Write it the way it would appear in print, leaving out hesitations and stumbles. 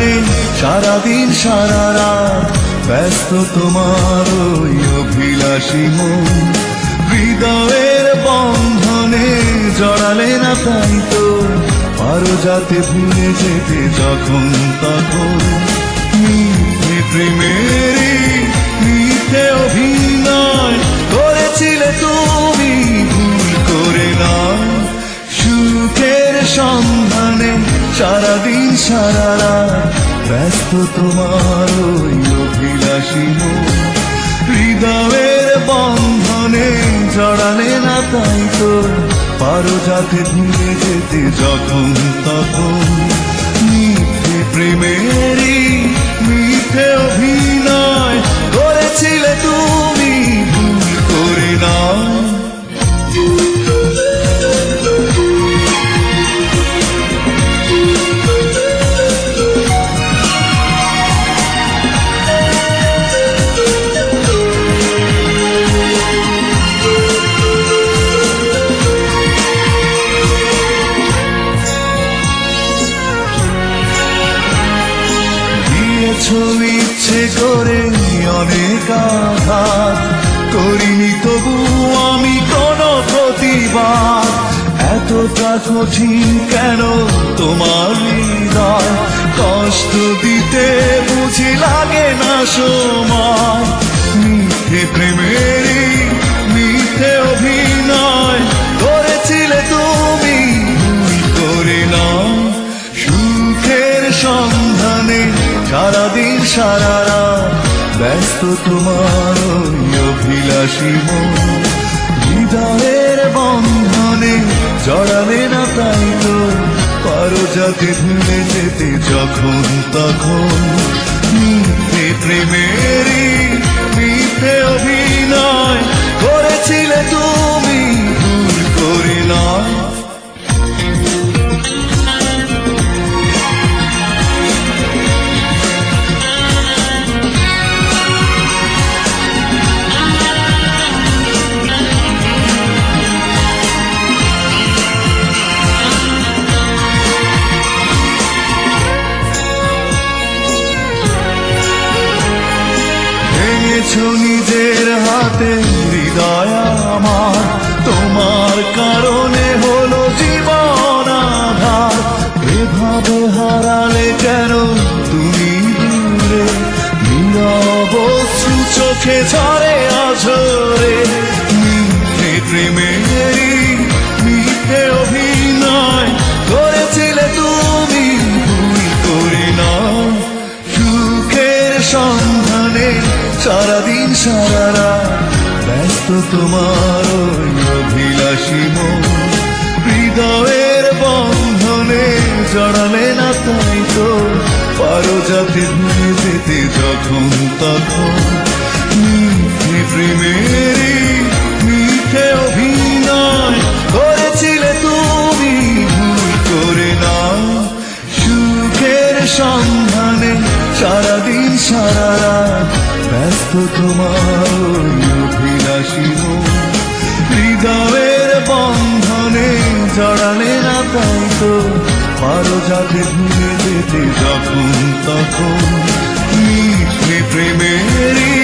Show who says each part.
Speaker 1: বন্ধনে সারাদিন সারা রাত ব্যস্ত তোমার ওই অভিলাষী মন। হৃদয়ের বন্ধনে জড়ালে না তাই তো পারো যাতে ভুলে যেতে যখন তখন। মিথ্যে প্রেমেরই মিথ্যে অভিনয় করেছিলে তুমি ভুল করে না। সুখের সন্ধানে সারাদিন সারা রাত ব্যস্ত তোমার ওই অভিলাষী মন। হৃদয়ের বন্ধনে জড়ালে না তাই তো পারো যাতে ভুলে যেতে যখন তখন। মিথ্যে প্রেমেরই মিথ্যে অভিনয় করেছিলে তুমি ভুল করে না। ইচ্ছে করে অনেক আঘাত করিনি তবু আমি কোনো প্রতিবাদ। এতটা কঠিন কেন তোমার হৃদয়, কষ্ট দিতে বুঝি লাগে না সময়। মিথ্যে প্রেমেরই মিথ্যে অভিনয় করেছিলে তুমি ভুল করে না। সুখের সন্ধানে সারাদিন সারা রাত ব্যস্ত তোমার ওই অভিলাষী মন। হৃদয়ের বন্ধনে জড়ালে না তাই তো পারো যাতে ভুলে যেতে যখন তখন। মিথ্যে প্রেমেরই মিথ্যে অভিনয় করেছিলে তুমি ভুল করে না। নিজের হাতে হৃদয় আমার, তোমার কারণে হলো জীবন আধার। এভাবে হারালে কেন তুমি দূরে, নীরব অশ্রু চোখে ঝরে আঝরে। মিথ্যে প্রেমেরই মিথ্যে অভিনয় করেছিলে তুমি ভুল করে না। সুখের সন্ধানে সারাদিন সারা রাত ব্যস্ত তোমার ওই অভিলাষী মন। হৃদয়ের বন্ধনে জড়ালে না তাই তো পারো যাতে ভুলে যেতে যখন তখন। মিথ্যে প্রেমেরই মিথ্যে অভিনয় করেছিলে তুমি ভুল করে না। সুখের সন্ধানে সারাদিন সারা রাত ব্যস্ত তোমার ওই অভিলাষী মন। হৃদয়ের বন্ধনে জড়ালে না তাই তো পারো যাতে ভুলে যেতে যখন তখন। মিথ্যে প্রেমেরই